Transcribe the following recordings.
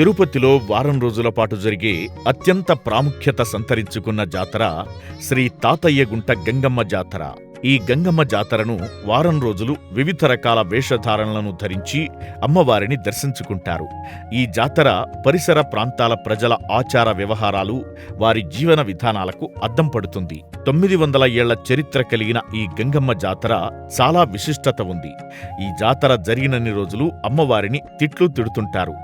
తిరుపతిలో వారం రోజుల పాటు జరిగే అత్యంత ప్రాముఖ్యత సంతరించుకున్న జాతర శ్రీ తాతయ్యగుంట గంగమ్మ జాతర. ఈ గంగమ్మ జాతరను వారం రోజులు వివిధ రకాల వేషధారణలను ధరించి అమ్మవారిని దర్శించుకుంటారు. ఈ జాతర పరిసర ప్రాంతాల ప్రజల ఆచార వ్యవహారాలు, వారి జీవన విధానాలకు అద్దం పడుతుంది. 900 ఏళ్ల చరిత్ర కలిగిన ఈ గంగమ్మ జాతర చాలా విశిష్టత ఉంది. ఈ జాతర జరిగినన్ని రోజులు అమ్మవారిని తిట్లు తిడుతుంటారు.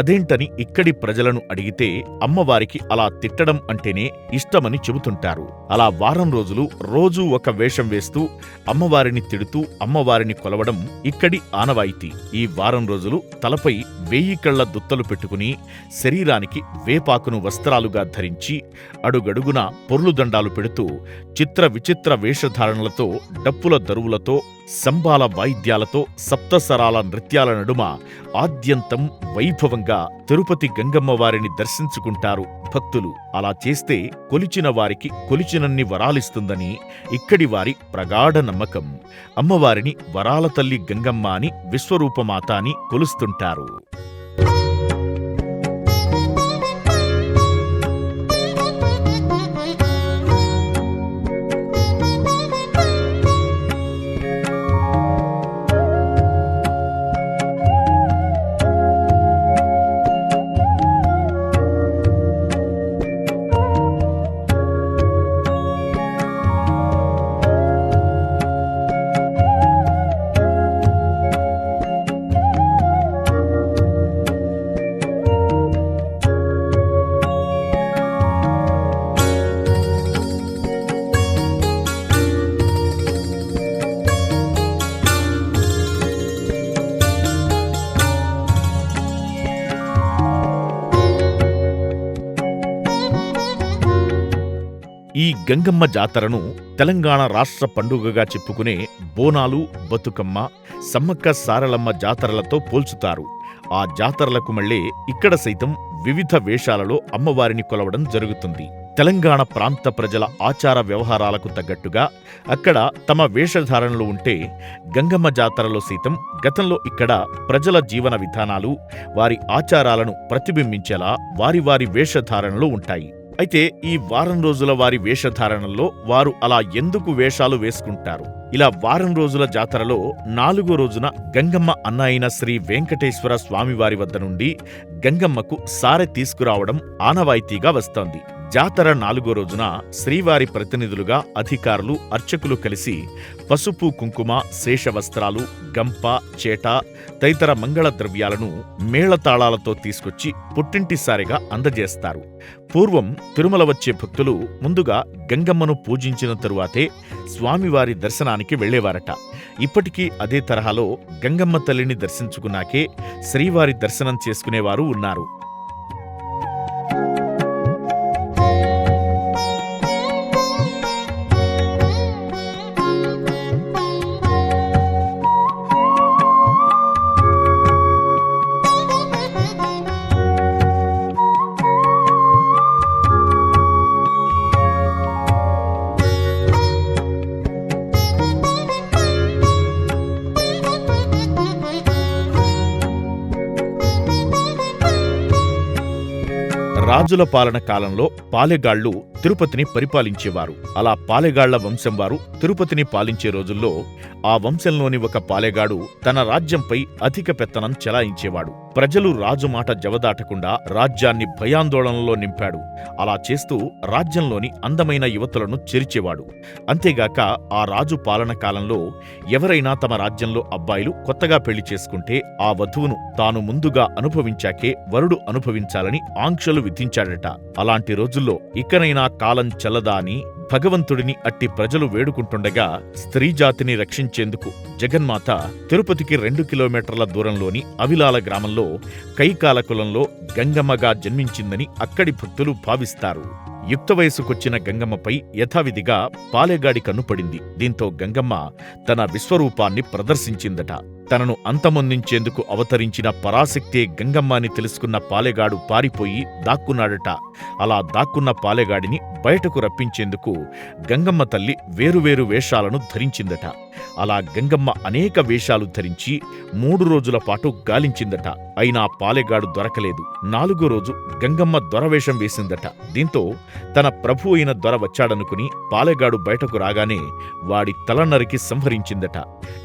అదేంటని ఇక్కడి ప్రజలను అడిగితే అమ్మవారికి అలా తిట్టడం అంటేనే ఇష్టమని చెబుతుంటారు. అలా వారం రోజులు రోజూ ఒక వేషం వేస్తూ అమ్మవారిని తిడుతూ అమ్మవారిని కొలవడం ఇక్కడి ఆనవాయితీ. ఈ వారం రోజులు తలపై 1000 కళ్ల దుత్తలు పెట్టుకుని శరీరానికి వేపాకును వస్త్రాలుగా ధరించి అడుగడుగున పొర్లుదండాలు పెడుతూ చిత్ర విచిత్ర వేషధారణలతో, డప్పుల దరువులతో, సంబాల వాయిద్యాలతో, సప్తసరాల నృత్యాల నడుమ ఆద్యంతం వైభవంగా తిరుపతి గంగమ్మ వారిని దర్శించుకుంటారు భక్తులు. అలా చేస్తే కొలిచిన వారికి కొలిచినన్ని వరాలిస్తుందని ఇక్కడి వారి ప్రగాఢ నమ్మకం. అమ్మవారిని వరాల తల్లి గంగమ్మ అని, విశ్వరూపమాత అని కొలుస్తుంటారు. ఈ గంగమ్మ జాతరను తెలంగాణ రాష్ట్ర పండుగగా చెప్పుకునే బోనాలు, బతుకమ్మ, సమ్మక్క సారలమ్మ జాతరలతో పోల్చుతారు. ఆ జాతరలకు మళ్లే ఇక్కడ సైతం వివిధ వేషాలలో అమ్మవారిని కొలవడం జరుగుతుంది. తెలంగాణ ప్రాంత ప్రజల ఆచార వ్యవహారాలకు తగ్గట్టుగా అక్కడ తమ వేషధారణలు ఉంటే, గంగమ్మ జాతరలో సైతం గతంలో ఇక్కడ ప్రజల జీవన విధానాలు, వారి ఆచారాలను ప్రతిబింబించేలా వారి వారి వేషధారణలు ఉంటాయి. అయితే ఈ వారం రోజుల వారి వేషధారణల్లో వారు అలా ఎందుకు వేషాలు వేసుకుంటారు? ఇలా వారం రోజుల జాతరలో 4వ రోజున గంగమ్మ అన్న అయిన శ్రీ వెంకటేశ్వర స్వామివారి వద్ద నుండి గంగమ్మకు సారె తీసుకురావడం ఆనవాయితీగా వస్తోంది. జాతర 4వ రోజున శ్రీవారి ప్రతినిధులుగా అధికారులు, అర్చకులు కలిసి పసుపు, కుంకుమ, శేషవస్త్రాలు, గంప, చేట తదితర మంగళ ద్రవ్యాలను మేళతాళాలతో తీసుకొచ్చి పుట్టింటి సారెగా అందజేస్తారు. పూర్వం తిరుమల వచ్చే భక్తులు ముందుగా గంగమ్మను పూజించిన తరువాతే స్వామివారి దర్శనానికి వెళ్లేవారట. ఇప్పటికీ అదే తరహాలో గంగమ్మ తల్లిని దర్శించుకున్నాకే శ్రీవారి దర్శనం చేసుకునేవారు ఉన్నారు. రాజుల పాలన కాలంలో పాలెగాళ్లు తిరుపతిని పరిపాలించేవారు. అలా పాలెగాళ్ల వంశం వారు తిరుపతిని పాలించే రోజుల్లో ఆ వంశంలోని ఒక పాలెగాడు తన రాజ్యంపై అధిక పెత్తనం చెలాయించేవాడు. ప్రజలు రాజు మాట జవదాటకుండా రాజ్యాన్ని భయాందోళనలో నింపాడు. అలా చేస్తూ రాజ్యంలోని అందమైన యువతులను చెరిచేవాడు. అంతేగాక ఆ రాజు పాలన కాలంలో ఎవరైనా తమ రాజ్యంలో అబ్బాయిలు కొత్తగా పెళ్లి చేసుకుంటే ఆ వధువును తాను ముందుగా అనుభవించాకే వరుడు అనుభవించాలని ఆంక్షలు విధించాడట. అలాంటి రోజుల్లో ఇకనైనా కాలం చెల్లదా అని భగవంతుడిని అట్టి ప్రజలు వేడుకుంటుండగా స్త్రీజాతిని రక్షించేందుకు జగన్మాత తిరుపతికి 2 కిలోమీటర్ల దూరంలోని అవిలాల గ్రామంలో కైకాల కులంలో గంగమ్మగా జన్మించిందని అక్కడి భక్తులు భావిస్తారు. యుక్త వయసుకొచ్చిన గంగమ్మపై యథావిధిగా పాలెగాడి కన్నుపడింది. దీంతో గంగమ్మ తన విశ్వరూపాన్ని ప్రదర్శించిందట. తనను అంతమొందించేందుకు అవతరించిన పరాశక్తే గంగమ్మ అని తెలుసుకున్న పాలెగాడు పారిపోయి దాక్కున్నాడట. అలా దాక్కున్న పాలెగాడిని బయటకు రప్పించేందుకు గంగమ్మ తల్లి వేరువేరు వేషాలను ధరించిందట. అలా గంగమ్మ అనేక వేషాలు ధరించి 3 రోజుల పాటు గాలించిందట. అయినా పాలెగాడు దొరకలేదు. 4వ రోజు గంగమ్మ దొరవేషం వేసిందట. దీంతో తన ప్రభు అయిన దొర వచ్చాడనుకుని పాలెగాడు బయటకు రాగానే వాడి తల నరికి సంహరించిందట.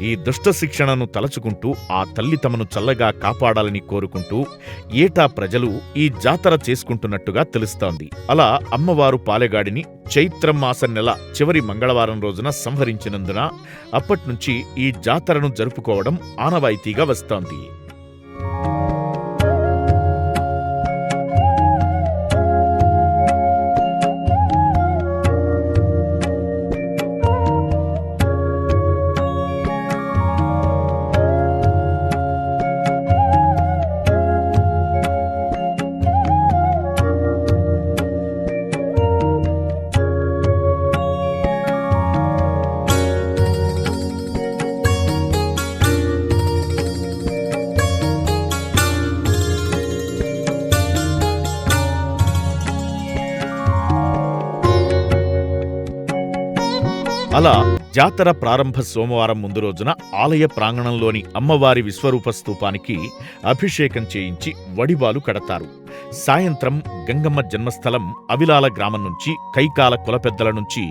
ఈ దుష్ట శిక్షణను తలచుకుంటూ ఆ తల్లి తమను చల్లగా కాపాడాలని కోరుకుంటూ ఏటా ప్రజలు ఈ జాతర చేసుకుంటున్నట్టుగా తెలుస్తోంది. అలా అమ్మవారు పాలెగాడిని చైత్రమాస నెల చివరి మంగళవారం రోజున సంహరించినందున అప్పట్నుంచి ఈ జాతరను జరుపుకోవడం ఆనవాయితీగా వస్తోంది. అలా జాతర ప్రారంభ సోమవారం ముందు రోజున ఆలయ ప్రాంగణంలోని అమ్మవారి విశ్వరూప స్తూపానికి అభిషేకం చేయించి వడిబాలు కడతారు. సాయంత్రం గంగమ్మ జన్మస్థలం అవిలాల గ్రామం నుంచి కైకాల కులపెద్దల నుంచి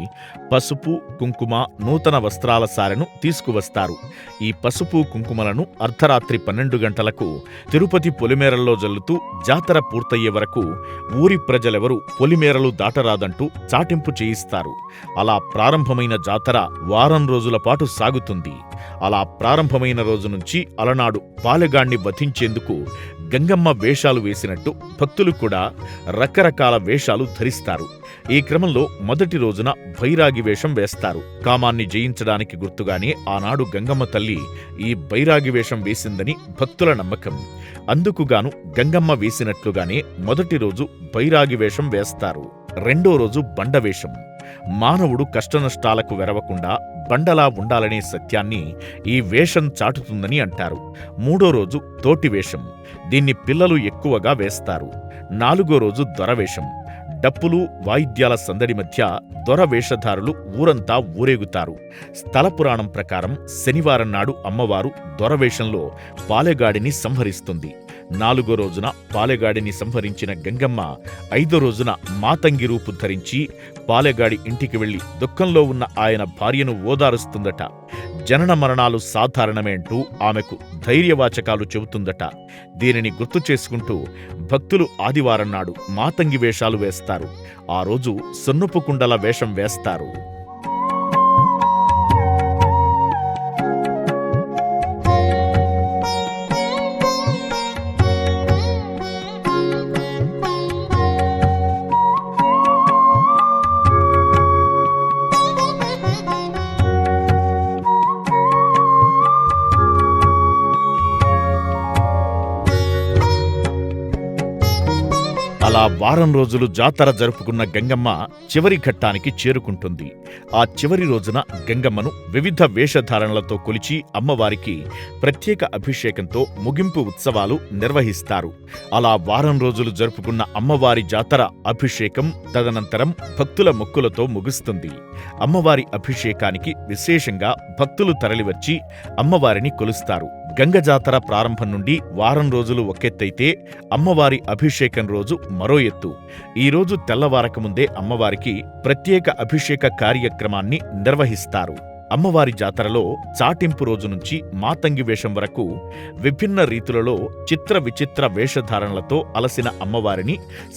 పసుపు, కుంకుమ, నూతన వస్త్రాల సారెను తీసుకువస్తారు. ఈ పసుపు, కుంకుమలను అర్ధరాత్రి 12 గంటలకు తిరుపతి పొలిమేరల్లో జల్లుతూ జాతర పూర్తయ్యే వరకు ఊరి ప్రజలెవరూ పొలిమేరలు దాటరాదంటూ చాటింపు చేయిస్తారు. అలా ప్రారంభమైన జాతర వారం రోజుల పాటు సాగుతుంది. అలా ప్రారంభమైన రోజు నుంచి అలనాడు పాలెగాణ్ణి వధించేందుకు గంగమ్మ వేషాలు వేసినట్టు భక్తులు కూడా రకరకాల వేషాలు ధరిస్తారు. ఈ క్రమంలో మొదటి రోజున బైరాగి వేషం వేస్తారు. కామాన్ని జయించడానికి గుర్తుగానే ఆనాడు గంగమ్మ తల్లి ఈ బైరాగి వేషం వేసిందని భక్తుల నమ్మకం. అందుకుగాను గంగమ్మ వేసినట్లుగానే మొదటి రోజు బైరాగి వేషం వేస్తారు. రెండో రోజు బండవేషం. మానవుడు కష్టనష్టాలకు వెరవకుండా బండలా ఉండాలనే సత్యాన్ని ఈ వేషం చాటుతుందని అంటారు. మూడో రోజు తోటివేషం. దీన్ని పిల్లలు ఎక్కువగా వేస్తారు. 4వ రోజు దొరవేషం. డప్పులు, వాయిద్యాల సందడి మధ్య దొర వేషధారులు ఊరంతా ఊరేగుతారు. స్థల పురాణం ప్రకారం శనివారం నాడు అమ్మవారు దొరవేషంలో పాలెగాడిని సంహరిస్తుంది. 4వ రోజున పాలెగాడిని సంహరించిన గంగమ్మ 5వ రోజున మాతంగి రూపు ధరించి పాలెగాడి ఇంటికి వెళ్లి దుఃఖంలో ఉన్న ఆయన భార్యను ఓదారుస్తుందట. జనన మరణాలు సాధారణమే అంటూ ఆమెకు ధైర్యవాచకాలు చెబుతుందట. దీనిని గుర్తు చేసుకుంటూ భక్తులు ఆదివారం నాడు మాతంగి వేషాలు వేస్తారు. ఆ రోజు సున్నపు కుండల వేషం వేస్తారు. అలా వారం రోజులు జాతర జరుపుకున్న గంగమ్మ చివరి ఘట్టానికి చేరుకుంటుంది. ఆ చివరి రోజున గంగమ్మను వివిధ వేషధారణలతో కొలిచి అమ్మవారికి ప్రత్యేక అభిషేకంతో ముగింపు ఉత్సవాలు నిర్వహిస్తారు. అలా వారం రోజులు జరుపుకున్న అమ్మవారి జాతర అభిషేకం తదనంతరం భక్తుల మొక్కులతో ముగుస్తుంది. అమ్మవారి అభిషేకానికి విశేషంగా భక్తులు తరలివచ్చి అమ్మవారిని కొలుస్తారు. గంగ జాతర ప్రారంభం నుండి వారం రోజులు ఒకెత్తైతే అమ్మవారి అభిషేకం రోజు మరో ఎత్తు. ఈ రోజు తెల్లవారకముందే అమ్మవారికి ప్రత్యేక అభిషేక కార్యక్రమాన్ని నిర్వహిస్తారు. అమ్మవారి జాతరలో చాటింపు రోజు నుంచి మాతంగి వేషం వరకు విభిన్న రీతులలో చిత్ర విచిత్ర వేషధారణలతో అలసిన అమ్మవారిని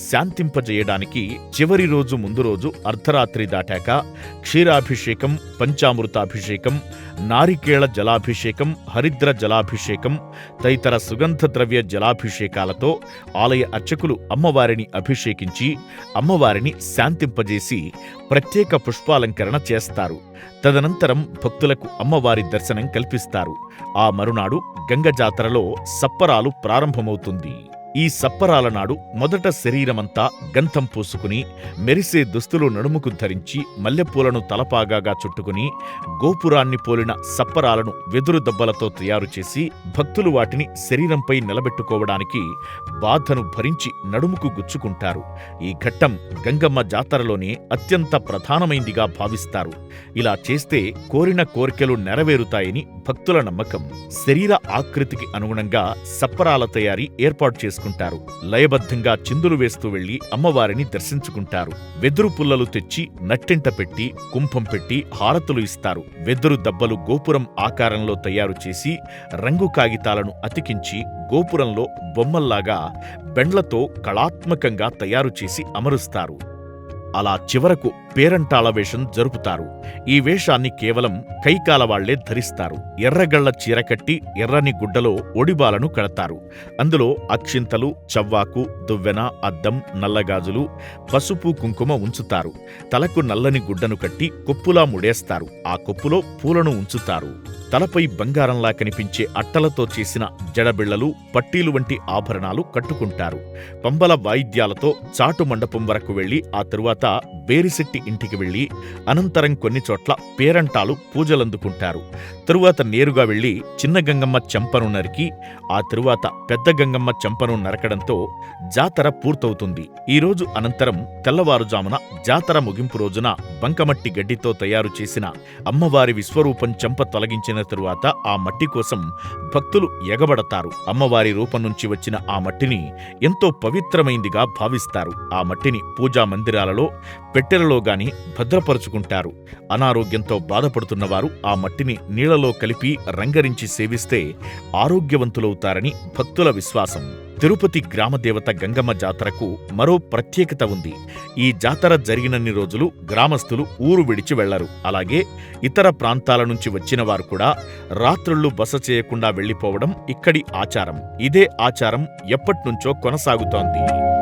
శాంతింపజేయడానికి చివరి రోజు ముందు రోజు అర్ధరాత్రి దాటాక క్షీరాభిషేకం, పంచామృతాభిషేకం, నారికేళ జలాభిషేకం, హరిద్ర జలాభిషేకం తదితర సుగంధ ద్రవ్య జలాభిషేకాలతో ఆలయ అర్చకులు అమ్మవారిని అభిషేకించి అమ్మవారిని శాంతింపజేసి ప్రత్యేక పుష్పాలంకరణ చేస్తారు. తదనంతరం భక్తులకు అమ్మవారి దర్శనం కల్పిస్తారు. ఆ మరునాడు గంగ జాతరలో సప్పరాలు ప్రారంభమవుతుంది. ఈ సప్పరాల నాడు మొదట శరీరమంతా గంధం పూసుకుని మెరిసే దుస్తులు నడుముకు ధరించి మల్లెపూలను తలపాగాగా చుట్టుకుని గోపురాన్ని పోలిన సప్పరాలను వెదురు దబ్బలతో తయారు చేసి భక్తులు వాటిని శరీరంపై నిలబెట్టుకోవడానికి బాధను భరించి నడుముకు గుచ్చుకుంటారు. ఈ ఘట్టం గంగమ్మ జాతరలోనే అత్యంత ప్రధానమైందిగా భావిస్తారు. ఇలా చేస్తే కోరిన కోరికలు నెరవేరుతాయని భక్తుల నమ్మకం. శరీర ఆకృతికి అనుగుణంగా సప్పరాల తయారీ ఏర్పాటు చేసుకుంటారు. లయబద్ధంగా చిందులు వేస్తూ వెళ్లి అమ్మవారిని దర్శించుకుంటారు. వెదురు పుల్లలు తెచ్చి నట్టింట పెట్టి కుంభం పెట్టి హారతులు ఇస్తారు. వెదురు దబ్బలు గోపురం ఆకారంలో తయారు చేసి రంగు కాగితాలను అతికించి గోపురంలో బొమ్మల్లాగా బెండ్లతో కళాత్మకంగా తయారు చేసి అమరుస్తారు. అలా చివరకు పేరంటాళ వేషం జరుపుతారు. ఈ వేషాన్ని కేవలం కైకాల వాళ్లే ధరిస్తారు. ఎర్రగళ్ల చీర కట్టి ఎర్రని గుడ్డలో ఒడిబాలను కడతారు. అందులో అక్షింతలు, చవ్వాకు, దువ్వెన, అద్దం, నల్లగాజులు, పసుపు, కుంకుమ ఉంచుతారు. తలకు నల్లని గుడ్డను కట్టి కొప్పులా ముడేస్తారు. ఆ కొప్పులో పూలను ఉంచుతారు. తలపై బంగారంలా కనిపించే అట్టలతో చేసిన జడబిళ్లలు, పట్టీలు వంటి ఆభరణాలు కట్టుకుంటారు. పంబల వాయిద్యాలతో చాటు మండపం వరకు వెళ్లి ఆ తరువాత బేరిశెట్టి ఇంటికి వెళ్లి అనంతరం కొన్ని చోట్ల పేరంటాలు పూజలందుకుంటారు. తరువాత నేరుగా వెళ్లి చిన్న గంగమ్మ చెంపను నరికి ఆ తరువాత పెద్ద గంగమ్మ చెంపను నరకడంతో జాతర పూర్తవుతుంది. ఈ రోజు అనంతరం తెల్లవారుజామున జాతర ముగింపు రోజున బంకమట్టి గడ్డితో తయారు చేసిన అమ్మవారి విశ్వరూపం చెంప తొలగించిన తరువాత ఆ మట్టి కోసం భక్తులు ఎగబడతారు. అమ్మవారి రూపం నుంచి వచ్చిన ఆ మట్టిని ఎంతో పవిత్రమైందిగా భావిస్తారు. ఆ మట్టిని పూజా మందిరాలలో, పెట్టెలలో గాని భద్రపరుచుకుంటారు. అనారోగ్యంతో బాధపడుతున్నవారు ఆ మట్టిని నీళ్లలో కలిపి రంగరించి సేవిస్తే ఆరోగ్యవంతులవుతారని భక్తుల విశ్వాసం. తిరుపతి గ్రామదేవత గంగమ్మ జాతరకు మరో ప్రత్యేకత ఉంది. ఈ జాతర జరిగినన్ని రోజులు గ్రామస్తులు ఊరు విడిచి వెళ్లరు. అలాగే ఇతర ప్రాంతాల నుంచి వచ్చిన వారు కూడా రాత్రుళ్ళు బస చేయకుండా వెళ్లిపోవడం ఇక్కడి ఆచారం. ఇదే ఆచారం ఎప్పట్నుంచో కొనసాగుతోంది.